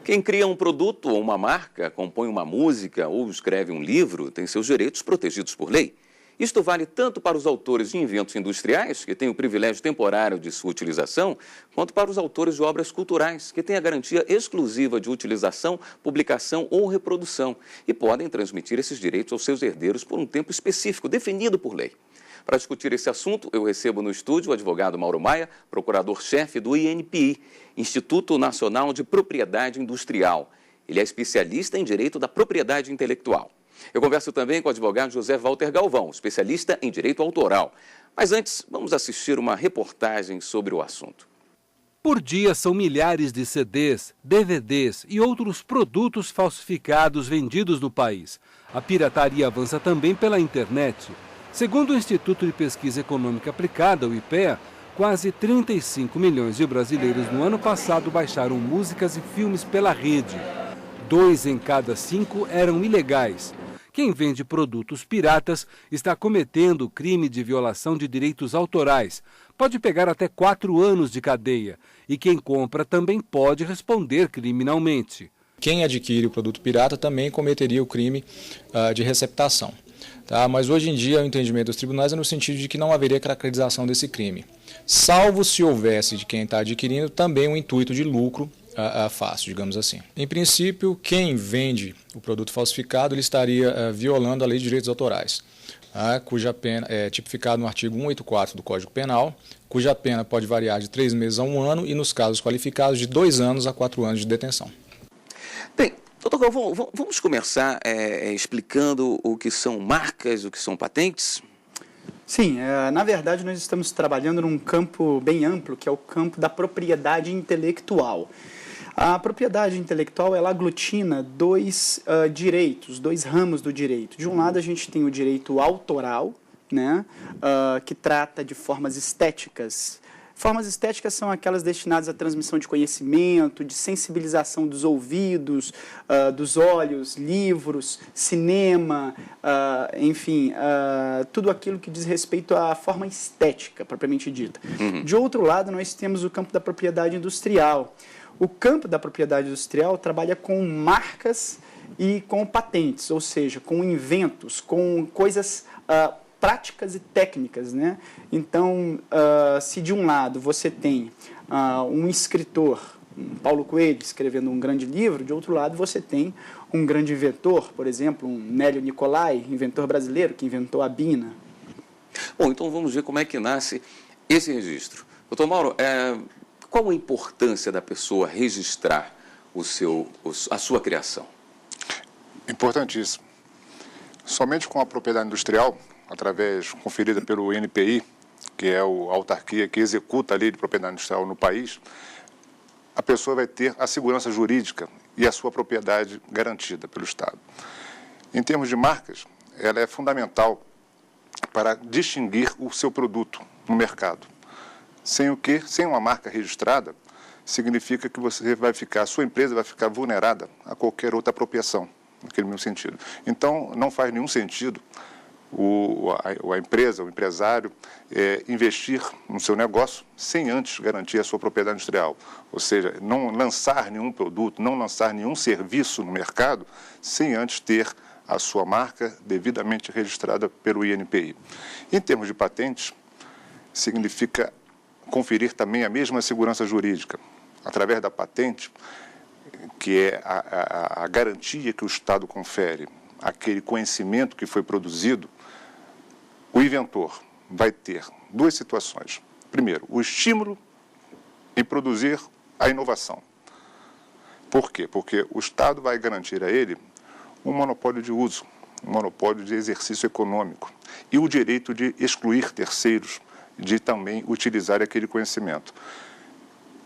Quem cria um produto ou uma marca, compõe uma música ou escreve um livro, tem seus direitos protegidos por lei. Isto vale tanto para os autores de inventos industriais, que têm o privilégio temporário de sua utilização, quanto para os autores de obras culturais, que têm a garantia exclusiva de utilização, publicação ou reprodução e podem transmitir esses direitos aos seus herdeiros por um tempo específico, definido por lei. Para discutir esse assunto, eu recebo no estúdio o advogado Mauro Maia, procurador-chefe do INPI, Instituto Nacional de Propriedade Industrial. Ele é especialista em direito da propriedade intelectual. Eu converso também com o advogado José Walter Galvão, especialista em direito autoral. Mas antes, vamos assistir uma reportagem sobre o assunto. Por dia são milhares de CDs, DVDs e outros produtos falsificados vendidos no país. A pirataria avança também pela internet. Segundo o Instituto de Pesquisa Econômica Aplicada, o IPEA, quase 35 milhões de brasileiros no ano passado baixaram músicas e filmes pela rede. 2 em cada 5 eram ilegais. Quem vende produtos piratas está cometendo crime de violação de direitos autorais. Pode pegar até 4 anos de cadeia. E quem compra também pode responder criminalmente. Quem adquire o produto pirata também cometeria o crime de receptação. Tá? Mas hoje em dia o entendimento dos tribunais é no sentido de que não haveria caracterização desse crime. Salvo se houvesse de quem está adquirindo também um intuito de lucro fácil, digamos assim. Em princípio, quem vende o produto falsificado ele estaria violando a lei de direitos autorais, cuja pena é tipificada no artigo 184 do Código Penal, cuja pena pode variar de 3 meses a 1 ano e, nos casos qualificados, de 2 anos a 4 anos de detenção. Bem, doutor Galvão, vamos começar explicando o que são marcas, o que são patentes? Sim, na verdade nós estamos trabalhando num campo bem amplo, que é o campo da propriedade intelectual. A propriedade intelectual, ela aglutina 2 direitos, 2 ramos do direito. De um lado, a gente tem o direito autoral, né, que trata de formas estéticas. Formas estéticas são aquelas destinadas à transmissão de conhecimento, de sensibilização dos ouvidos, dos olhos, livros, cinema, enfim, tudo aquilo que diz respeito à forma estética, propriamente dita. Uhum. De outro lado, nós temos o campo da propriedade industrial. O campo da propriedade industrial trabalha com marcas e com patentes, ou seja, com inventos, com coisas práticas e técnicas, né? Então, se de um lado você tem um escritor, Paulo Coelho, escrevendo um grande livro, de outro lado você tem um grande inventor, por exemplo, um Nélio Nicolai, inventor brasileiro, que inventou a bina. Bom, então vamos ver como é que nasce esse registro. Doutor Mauro, qual a importância da pessoa registrar a sua criação? Importantíssimo. Somente com a propriedade industrial, conferida pelo INPI, que é a autarquia que executa a lei de propriedade industrial no país, a pessoa vai ter a segurança jurídica e a sua propriedade garantida pelo Estado. Em termos de marcas, ela é fundamental para distinguir o seu produto no mercado. Sem uma marca registrada, significa que a sua empresa vai ficar vulnerada a qualquer outra apropriação, naquele mesmo sentido. Então, não faz nenhum sentido a empresa, o empresário, investir no seu negócio sem antes garantir a sua propriedade industrial. Ou seja, não lançar nenhum produto, não lançar nenhum serviço no mercado sem antes ter a sua marca devidamente registrada pelo INPI. Em termos de patentes, significa conferir também a mesma segurança jurídica. Através da patente, que é a garantia que o Estado confere, aquele conhecimento que foi produzido, o inventor vai ter 2 situações. Primeiro, o estímulo em produzir a inovação. Por quê? Porque o Estado vai garantir a ele um monopólio de uso, um monopólio de exercício econômico e o direito de excluir terceiros de também utilizar aquele conhecimento.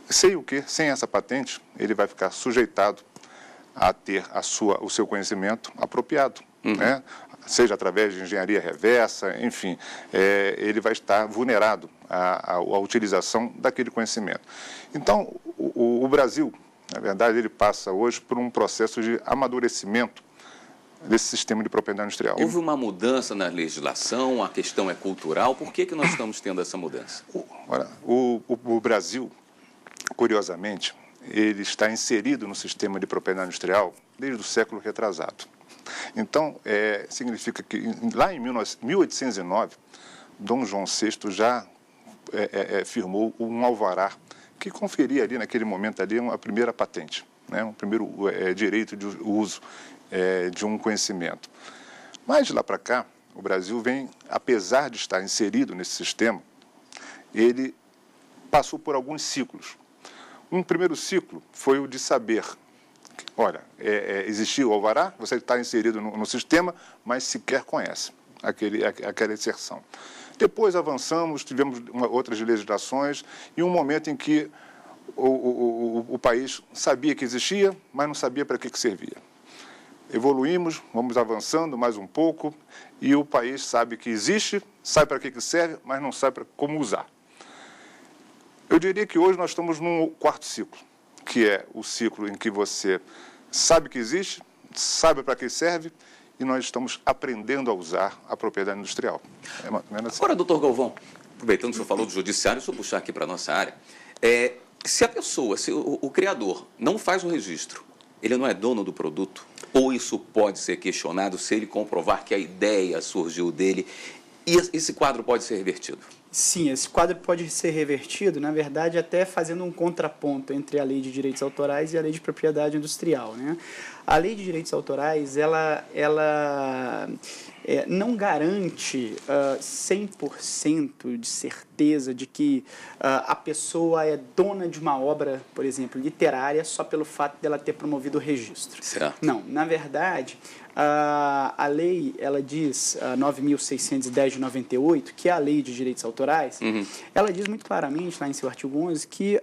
Sem essa patente, ele vai ficar sujeitado a ter o seu conhecimento apropriado, né? Seja através de engenharia reversa, enfim, ele vai estar vulnerado à utilização daquele conhecimento. Então, o Brasil, na verdade, ele passa hoje por um processo de amadurecimento desse sistema de propriedade industrial. Houve uma mudança na legislação, a questão é cultural, por que nós estamos tendo essa mudança? O Brasil, curiosamente, ele está inserido no sistema de propriedade industrial desde o século retrasado. Então, significa que lá em 1809, Dom João VI já firmou um alvará que conferia ali, naquele momento, ali, uma primeira patente, né? Um primeiro direito de uso de um conhecimento. Mas de lá para cá, o Brasil vem, apesar de estar inserido nesse sistema, ele passou por alguns ciclos. Um primeiro ciclo foi o de saber, olha, existia o alvará, você está inserido no sistema, mas sequer conhece aquela inserção. Depois avançamos, tivemos outras legislações e um momento em que o país sabia que existia, mas não sabia para que servia. Evoluímos, vamos avançando mais um pouco e o país sabe que existe, sabe para que serve, mas não sabe como usar. Eu diria que hoje nós estamos num quarto ciclo, que é o ciclo em que você sabe que existe, sabe para que serve e nós estamos aprendendo a usar a propriedade industrial. Assim. Agora, doutor Galvão, aproveitando que o senhor falou do judiciário, deixa eu puxar aqui para a nossa área. Se a pessoa, se o criador não faz o registro, ele não é dono do produto? Ou isso pode ser questionado se ele comprovar que a ideia surgiu dele e esse quadro pode ser revertido? Sim, esse quadro pode ser revertido, na verdade, até fazendo um contraponto entre a Lei de Direitos Autorais e a Lei de Propriedade Industrial, né? A Lei de Direitos Autorais, ela não garante 100% de certeza de que a pessoa é dona de uma obra, por exemplo, literária, só pelo fato dela ter promovido o registro. Certo. Não, na verdade, a lei, ela diz, 9.610 de 98, que é a Lei de Direitos Autorais, ela diz muito claramente, lá em seu artigo 11, que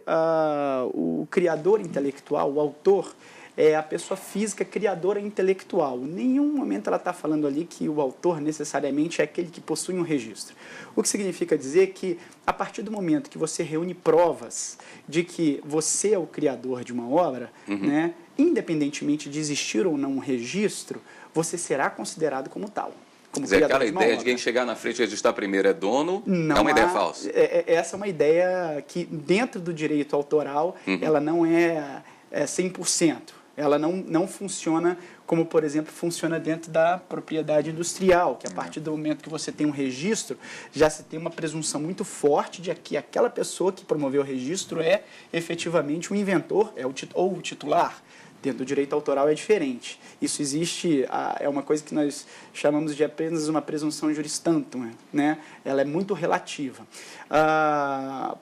o criador intelectual, o autor, é a pessoa física criadora intelectual. Em nenhum momento ela está falando ali que o autor necessariamente é aquele que possui um registro. O que significa dizer que, a partir do momento que você reúne provas de que você é o criador de uma obra, né, independentemente de existir ou não um registro, você será considerado como tal. Quer dizer, aquela ideia de quem chegar na frente e registrar primeiro é dono, não é uma ideia falsa. Essa é uma ideia que, dentro do direito autoral, ela não é 100%. Ela não funciona como, por exemplo, funciona dentro da propriedade industrial, que a partir do momento que você tem um registro, já se tem uma presunção muito forte de que aquela pessoa que promoveu o registro é efetivamente o inventor ou o titular. Dentro do direito autoral é diferente. Isso existe, é uma coisa que nós chamamos de apenas uma presunção juris tantum, né? Ela é muito relativa.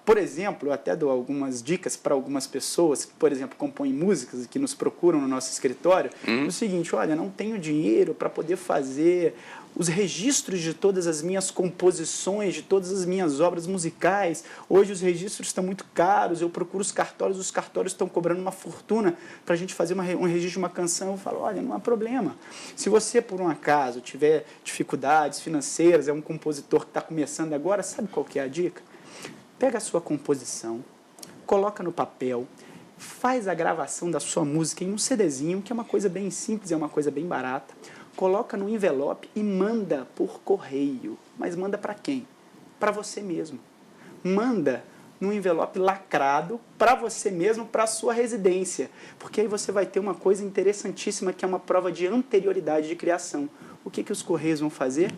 Por exemplo, eu até dou algumas dicas para algumas pessoas que, por exemplo, compõem músicas e que nos procuram no nosso escritório, o seguinte: olha, não tenho dinheiro para poder fazer os registros de todas as minhas composições, de todas as minhas obras musicais. Hoje os registros estão muito caros, eu procuro os cartórios estão cobrando uma fortuna para a gente fazer um registro de uma canção. Eu falo, olha, não há problema. Se você, por um acaso, tiver dificuldades financeiras, é um compositor que está começando agora, sabe qual que é a dica? Pega a sua composição, coloca no papel, faz a gravação da sua música em um CDzinho, que é uma coisa bem simples, é uma coisa bem barata, coloca no envelope e manda por correio. Mas manda para quem? Para você mesmo. Manda num envelope lacrado para você mesmo, para a sua residência. Porque aí você vai ter uma coisa interessantíssima, que é uma prova de anterioridade de criação. O que os Correios vão fazer?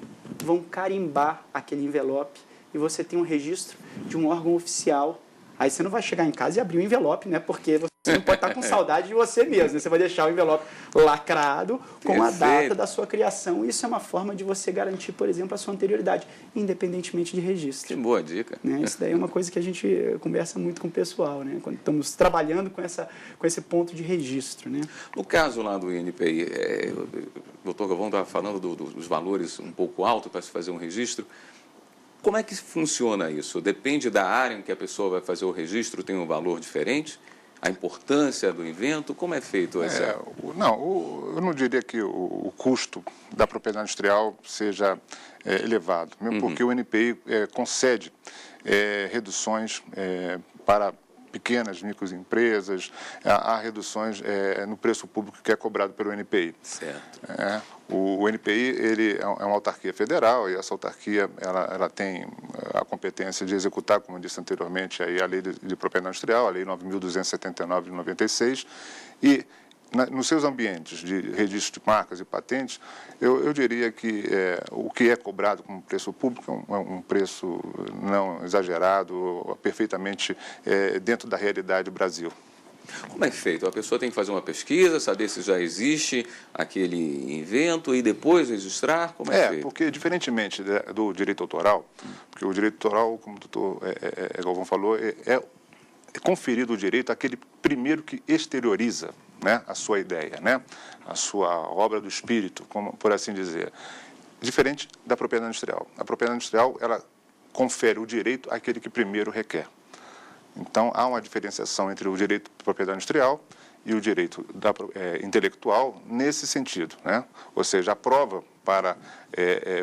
Vão carimbar aquele envelope e você tem um registro de um órgão oficial. Aí você não vai chegar em casa e abrir o envelope, né? Porque você não pode estar com saudade de você mesmo, né? Você vai deixar o envelope lacrado com a data da sua criação. Isso é uma forma de você garantir, por exemplo, a sua anterioridade, independentemente de registro. Que boa dica. Né? Isso daí é uma coisa que a gente conversa muito com o pessoal, né? Quando estamos trabalhando com esse ponto de registro, né? No caso lá do INPI, o doutor Galvão estava falando dos valores um pouco altos para se fazer um registro. Como é que funciona isso? Depende da área em que a pessoa vai fazer o registro, tem um valor diferente? A importância do invento? Como é feito essa? Eu não diria que o custo da propriedade industrial seja elevado, mesmo porque o INPI concede reduções para pequenas, microempresas, há reduções no preço público que é cobrado pelo NPI. Certo. O NPI ele é uma autarquia federal e essa autarquia ela tem a competência de executar, como eu disse anteriormente, aí a Lei de Propriedade Industrial, a Lei 9.279 de 96, e nos seus ambientes de registro de marcas e patentes, eu diria que o que é cobrado como preço público é um preço não exagerado, perfeitamente dentro da realidade do Brasil. Como é feito? A pessoa tem que fazer uma pesquisa, saber se já existe aquele invento e depois registrar? Como é feito? Porque diferentemente do direito autoral, porque o direito autoral, como o doutor Galvão falou, é conferido o direito àquele primeiro que exterioriza, né, a sua ideia, né, a sua obra do espírito, como por assim dizer. Diferente da propriedade industrial. A propriedade industrial, ela confere o direito àquele que primeiro requer. Então, há uma diferenciação entre o direito de propriedade industrial e o direito intelectual nesse sentido, né? Ou seja, a prova para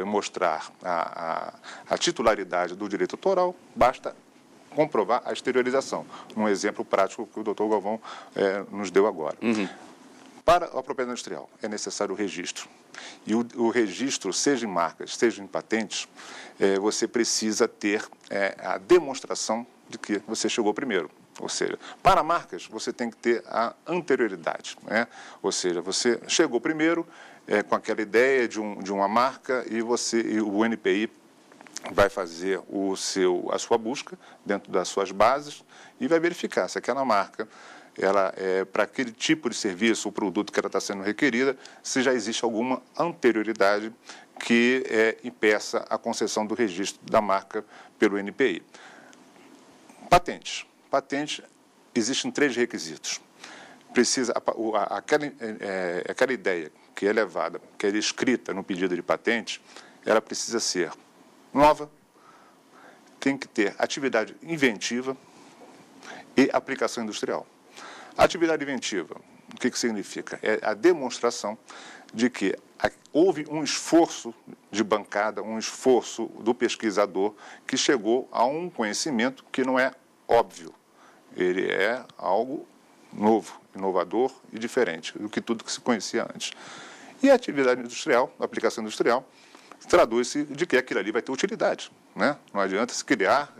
mostrar a titularidade do direito autoral, basta comprovar a exteriorização, um exemplo prático que o doutor Galvão nos deu agora. Para a propriedade industrial é necessário o registro. E o registro, seja em marcas, seja em patentes, você precisa ter a demonstração de que você chegou primeiro. Ou seja, para marcas, você tem que ter a anterioridade, né? Ou seja, você chegou primeiro com aquela ideia de uma marca e o NPI vai fazer a sua busca dentro das suas bases e vai verificar se aquela marca, ela para aquele tipo de serviço ou produto que ela está sendo requerida, se já existe alguma anterioridade que impeça a concessão do registro da marca pelo NPI. Patente. Patente, existem 3 requisitos. Precisa, aquela ideia que é levada, que é escrita no pedido de patente, ela precisa ser nova, tem que ter atividade inventiva e aplicação industrial. Atividade inventiva, o que significa? É a demonstração de que houve um esforço de bancada, um esforço do pesquisador que chegou a um conhecimento que não é óbvio. Ele é algo novo, inovador e diferente do que tudo que se conhecia antes. E a atividade industrial, a aplicação industrial, traduz-se de que aquilo ali vai ter utilidade, né? Não adianta se criar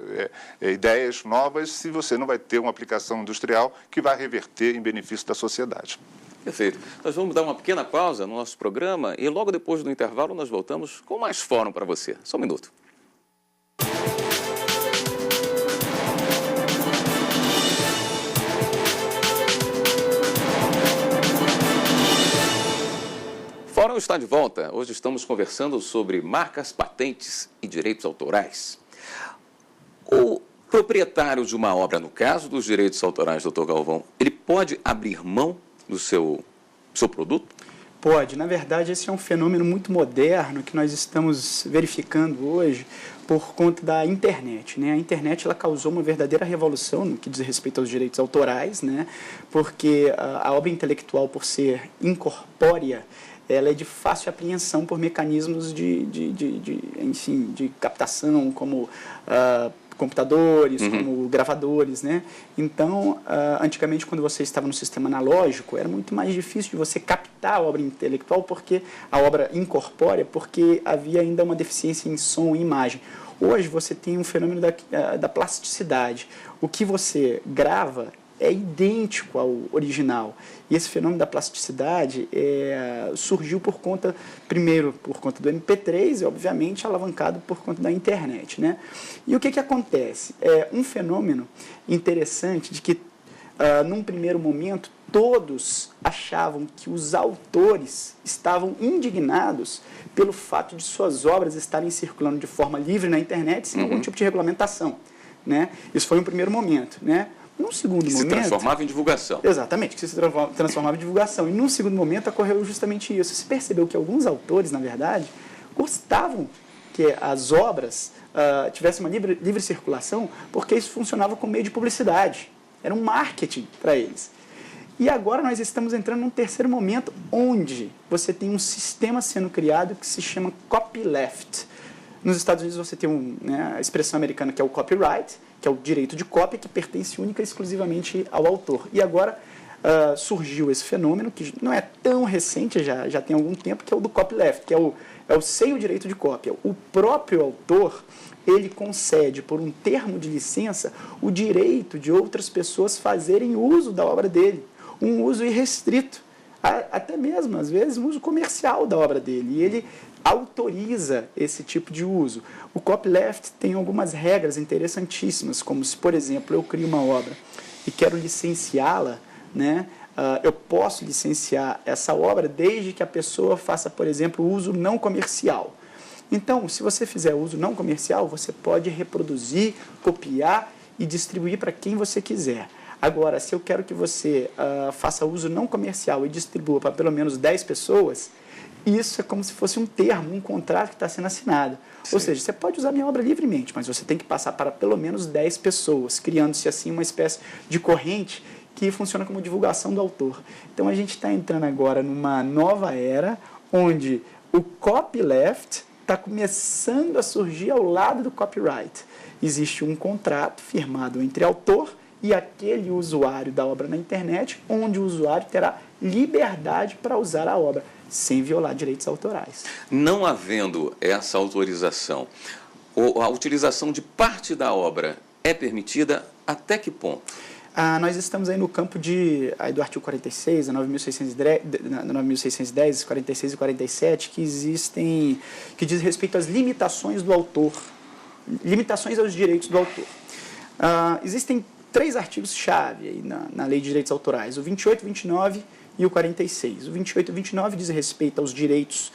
ideias novas se você não vai ter uma aplicação industrial que vai reverter em benefício da sociedade. Perfeito. Nós vamos dar uma pequena pausa no nosso programa e logo depois do intervalo nós voltamos com mais fórum para você. Só um minuto. O Fórum está de volta. Hoje estamos conversando sobre marcas, patentes e direitos autorais. O proprietário de uma obra, no caso dos direitos autorais, doutor Galvão, ele pode abrir mão do seu produto? Pode. Na verdade, esse é um fenômeno muito moderno que nós estamos verificando hoje por conta da internet, né? A internet ela causou uma verdadeira revolução no que diz respeito aos direitos autorais, né? Porque a obra intelectual, por ser incorpórea, ela é de fácil apreensão por mecanismos de captação, como computadores, como gravadores, né? Então, antigamente, quando você estava no sistema analógico, era muito mais difícil de você captar a obra intelectual, porque a obra incorpórea, porque havia ainda uma deficiência em som e imagem. Hoje, você tem um fenômeno da plasticidade. O que você grava é idêntico ao original. E esse fenômeno da plasticidade surgiu primeiro por conta do MP3 e, obviamente, alavancado por conta da internet, né? E o que acontece? É um fenômeno interessante de que, num primeiro momento, todos achavam que os autores estavam indignados pelo fato de suas obras estarem circulando de forma livre na internet sem algum tipo de regulamentação, né? Isso foi um primeiro momento, né? Num segundo momento... se transformava em divulgação. Exatamente, que se transformava em divulgação. E num segundo momento ocorreu justamente isso. Se percebeu que alguns autores, na verdade, gostavam que as obras tivessem uma livre circulação, porque isso funcionava como meio de publicidade. Era um marketing para eles. E agora nós estamos entrando num terceiro momento, onde você tem um sistema sendo criado que se chama copyleft. Nos Estados Unidos você tem a expressão americana que é o copyright, que é o direito de cópia, que pertence única e exclusivamente ao autor. E agora surgiu esse fenômeno, que não é tão recente, já tem algum tempo, que é o do copyleft, que é o sem o direito de cópia. O próprio autor, ele concede, por um termo de licença, o direito de outras pessoas fazerem uso da obra dele, um uso irrestrito, até mesmo, às vezes, um uso comercial da obra dele, e ele autoriza esse tipo de uso. O copyleft tem algumas regras interessantíssimas, como se, por exemplo, eu crio uma obra e quero licenciá-la, né? Eu posso licenciar essa obra desde que a pessoa faça, por exemplo, uso não comercial. Então, se você fizer uso não comercial, você pode reproduzir, copiar e distribuir para quem você quiser. Agora, se eu quero que você faça uso não comercial e distribua para pelo menos 10 pessoas, isso é como se fosse um termo, um contrato que está sendo assinado. Sim. Ou seja, você pode usar minha obra livremente, mas você tem que passar para pelo menos 10 pessoas, criando-se assim uma espécie de corrente que funciona como divulgação do autor. Então, a gente está entrando agora numa nova era, onde o copyleft está começando a surgir ao lado do copyright. Existe um contrato firmado entre autor e aquele usuário da obra na internet, onde o usuário terá liberdade para usar a obra, sem violar direitos autorais. Não havendo essa autorização, a utilização de parte da obra é permitida até que ponto? Nós estamos aí no campo do artigo 46, a 9.610, 46 e 47, que diz respeito às limitações do autor, limitações aos direitos do autor. Existem 3 artigos-chave aí na Lei de Direitos Autorais, o 28, 29 e o 46. O 28 e o 29 diz respeito aos direitos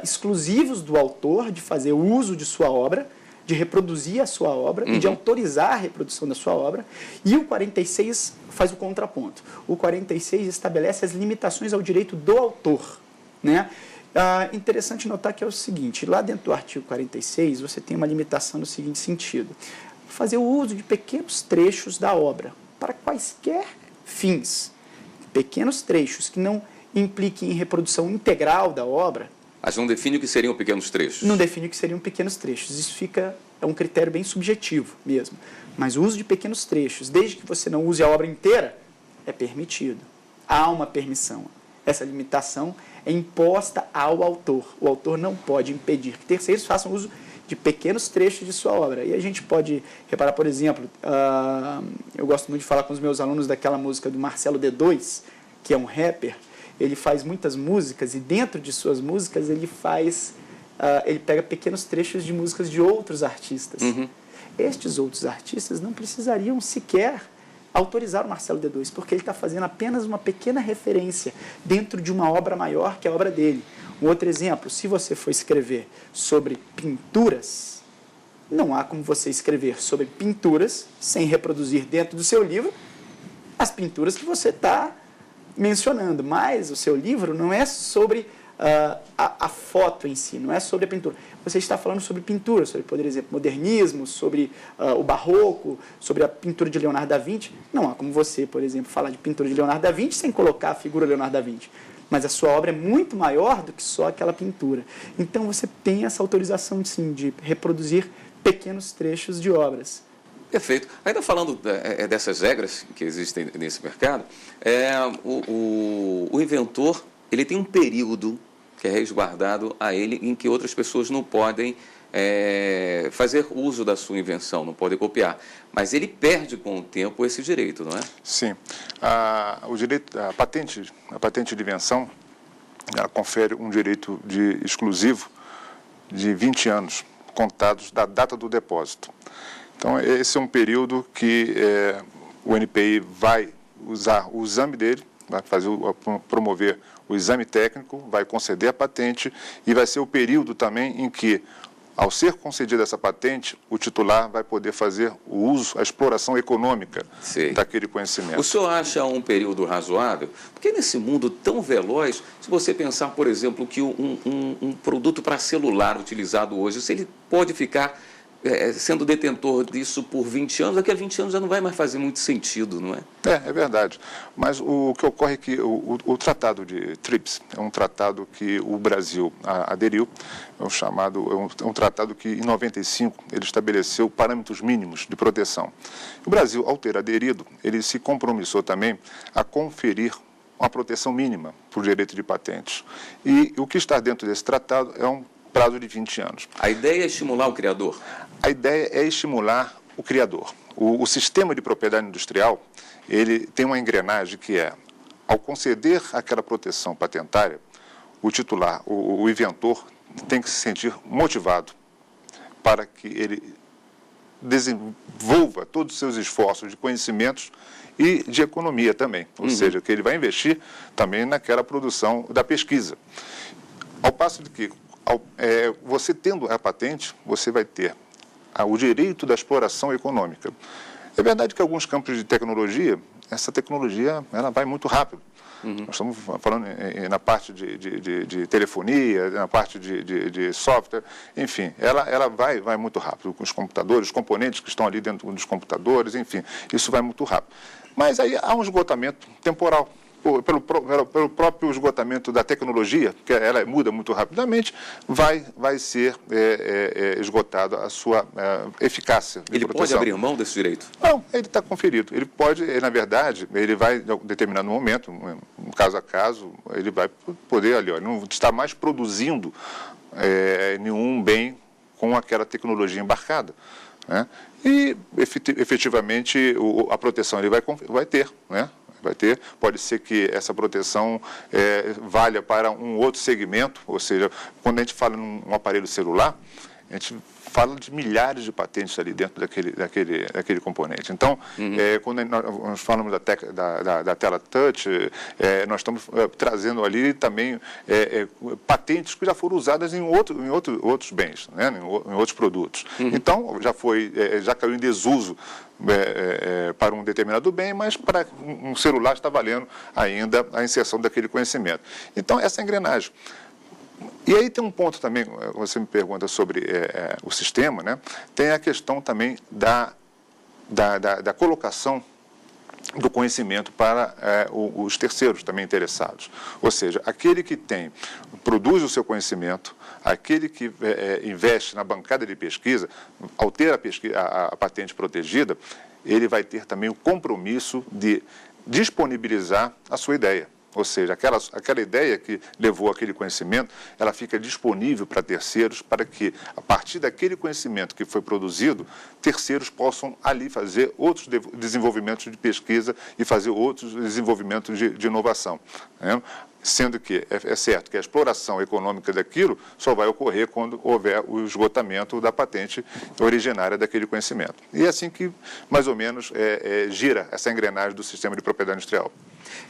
exclusivos do autor de fazer uso de sua obra, de reproduzir a sua obra e de autorizar a reprodução da sua obra. E o 46 faz o contraponto. O 46 estabelece as limitações ao direito do autor, né? Interessante notar que é o seguinte, lá dentro do artigo 46, você tem uma limitação no seguinte sentido: fazer o uso de pequenos trechos da obra, para quaisquer fins, pequenos trechos que não impliquem em reprodução integral da obra. Mas não define o que seriam pequenos trechos. Não define o que seriam pequenos trechos. Isso é um critério bem subjetivo mesmo. Mas o uso de pequenos trechos, desde que você não use a obra inteira, é permitido. Há uma permissão. Essa limitação é imposta ao autor. O autor não pode impedir que terceiros façam uso de pequenos trechos de sua obra. E a gente pode reparar, por exemplo, eu gosto muito de falar com os meus alunos daquela música do Marcelo D2, que é um rapper. Ele faz muitas músicas e dentro de suas músicas ele pega pequenos trechos de músicas de outros artistas. Estes outros artistas não precisariam sequer autorizar o Marcelo D2, porque ele está fazendo apenas uma pequena referência dentro de uma obra maior que é a obra dele. Um outro exemplo, se você for escrever sobre pinturas, não há como você escrever sobre pinturas sem reproduzir dentro do seu livro as pinturas que você está mencionando, mas o seu livro não é sobre a foto em si, não é sobre a pintura. Você está falando sobre pintura, sobre, por exemplo, modernismo, sobre o barroco, sobre a pintura de Leonardo da Vinci. Não há como você, por exemplo, falar de pintura de Leonardo da Vinci sem colocar a figura Leonardo da Vinci. Mas a sua obra é muito maior do que só aquela pintura. Então você tem essa autorização, sim, de reproduzir pequenos trechos de obras. Perfeito. Ainda falando dessas regras que existem nesse mercado, o inventor ele tem um período que é resguardado a ele em que outras pessoas não podem fazer uso da sua invenção, não podem copiar. Mas ele perde com o tempo esse direito, não é? Sim. A patente de invenção, ela confere um direito exclusivo de 20 anos, contados da data do depósito. Então, esse é um período que o NPI vai usar o exame dele, vai promover o exame técnico, vai conceder a patente e vai ser o período também em que, ao ser concedida essa patente, o titular vai poder fazer o uso, a exploração econômica daquele conhecimento. O senhor acha um período razoável? Porque nesse mundo tão veloz, se você pensar, por exemplo, que um produto para celular utilizado hoje, se ele pode ficar sendo detentor disso por 20 anos, daqui a 20 anos já não vai mais fazer muito sentido, não é? É verdade. Mas o que ocorre é que o Tratado de TRIPS é um tratado que o Brasil aderiu, é um tratado que, em 95, ele estabeleceu parâmetros mínimos de proteção. O Brasil, ao ter aderido, ele se compromissou também a conferir uma proteção mínima para o direito de patentes. E o que está dentro desse tratado é um prazo de 20 anos. A ideia é estimular o criador? A ideia é estimular o criador. O sistema de propriedade industrial, ele tem uma engrenagem que é, ao conceder aquela proteção patentária, o titular, o inventor, tem que se sentir motivado para que ele desenvolva todos os seus esforços de conhecimentos e de economia também. Ou seja, que ele vai investir também naquela produção da pesquisa. Ao passo de que, você tendo a patente, você vai ter o direito da exploração econômica. É verdade que alguns campos de tecnologia, essa tecnologia ela vai muito rápido. Nós estamos falando na parte de telefonia, na parte de software, enfim, ela vai muito rápido, com os computadores, os componentes que estão ali dentro dos computadores, enfim, isso vai muito rápido. Mas aí há um esgotamento temporal. Pelo próprio esgotamento da tecnologia, que ela muda muito rapidamente, vai ser esgotada a sua eficácia de Ele proteção. pode abrir mão desse direito? Não, ele está conferido. Ele pode, na verdade, ele vai, em determinado momento, um caso a caso, ele vai poder ali, não está mais produzindo nenhum bem com aquela tecnologia embarcada, né? E, efetivamente, a proteção ele vai ter, né? Vai ter, pode ser que essa proteção valha para um outro segmento, ou seja, quando a gente fala num aparelho celular, a gente fala de milhares de patentes ali dentro daquele componente. Então, quando nós falamos da tela touch, nós estamos trazendo ali também patentes que já foram usadas em outros bens, né, em outros produtos. Então, já caiu em desuso para um determinado bem, mas para um celular está valendo ainda a inserção daquele conhecimento. Então, essa engrenagem. E aí tem um ponto também, você me pergunta sobre o sistema, né? Tem a questão também da colocação do conhecimento para os terceiros também interessados. Ou seja, aquele que produz o seu conhecimento, aquele que investe na bancada de pesquisa, ao ter a patente protegida, ele vai ter também o compromisso de disponibilizar a sua ideia. Ou seja, aquela ideia que levou aquele conhecimento, ela fica disponível para terceiros, para que, a partir daquele conhecimento que foi produzido, terceiros possam ali fazer outros desenvolvimentos de pesquisa e fazer outros desenvolvimentos de inovação, né? Sendo que é certo que a exploração econômica daquilo só vai ocorrer quando houver o esgotamento da patente originária daquele conhecimento. E é assim que, mais ou menos, gira essa engrenagem do sistema de propriedade industrial.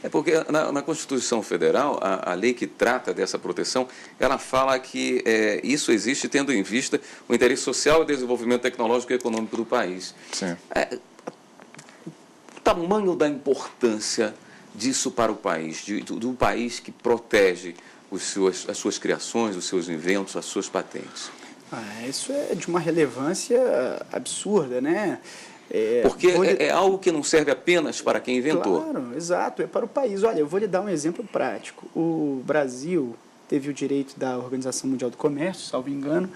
É porque na Constituição Federal, a lei que trata dessa proteção, ela fala que isso existe tendo em vista o interesse social e desenvolvimento tecnológico e econômico do país. Sim. O tamanho da importância disso para o país, do país que protege as suas criações, os seus inventos, as suas patentes. Isso é de uma relevância absurda, né? Porque é algo que não serve apenas para quem inventou. Claro, exato, é para o país. Olha, eu vou lhe dar um exemplo prático. O Brasil teve o direito da Organização Mundial do Comércio, salvo engano,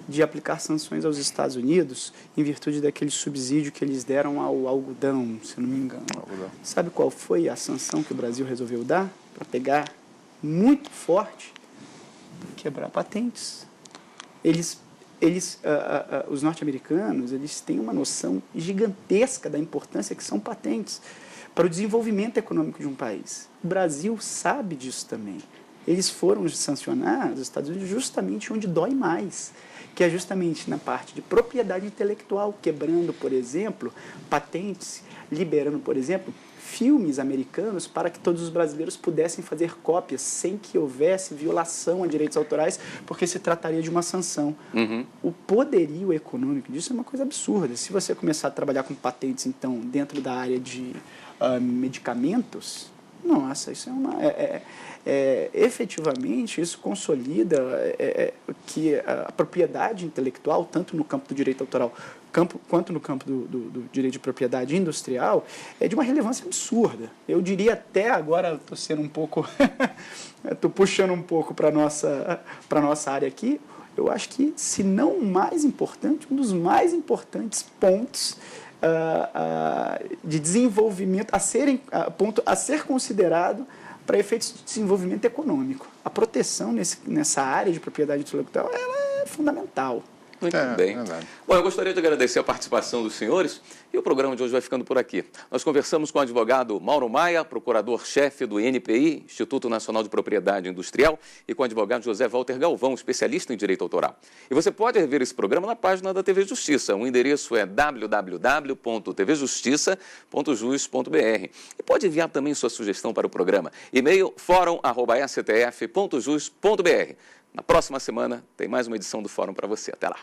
de aplicar sanções aos Estados Unidos em virtude daquele subsídio que eles deram ao algodão, se não me engano. Sabe qual foi a sanção que o Brasil resolveu dar para pegar muito forte? Quebrar patentes. Os norte-americanos, eles têm uma noção gigantesca da importância que são patentes para o desenvolvimento econômico de um país. O Brasil sabe disso também. Eles foram sancionar os Estados Unidos justamente onde dói mais, que é justamente na parte de propriedade intelectual, quebrando, por exemplo, patentes, liberando, por exemplo, filmes americanos para que todos os brasileiros pudessem fazer cópias sem que houvesse violação a direitos autorais, porque se trataria de uma sanção. O poderio econômico disso é uma coisa absurda. Se você começar a trabalhar com patentes, então, dentro da área de medicamentos, Nossa, isso efetivamente, isso consolida que a propriedade intelectual, tanto no campo do direito autoral quanto no campo do direito de propriedade industrial, é de uma relevância absurda. Eu diria até, agora estou sendo um pouco, estou puxando um pouco para a nossa área aqui, eu acho que, se não o mais importante, um dos mais importantes pontos de desenvolvimento a ser considerado para efeitos de desenvolvimento econômico. A proteção nessa área de propriedade intelectual ela é fundamental. Muito bem. Bom, eu gostaria de agradecer a participação dos senhores e o programa de hoje vai ficando por aqui. Nós conversamos com o advogado Mauro Maia, procurador-chefe do INPI, Instituto Nacional de Propriedade Industrial, e com o advogado José Walter Galvão, especialista em direito autoral. E você pode rever esse programa na página da TV Justiça. O endereço é www.tvjustiça.jus.br. E pode enviar também sua sugestão para o programa. E-mail forum@stf.jus.br. Na próxima semana tem mais uma edição do Fórum para você. Até lá.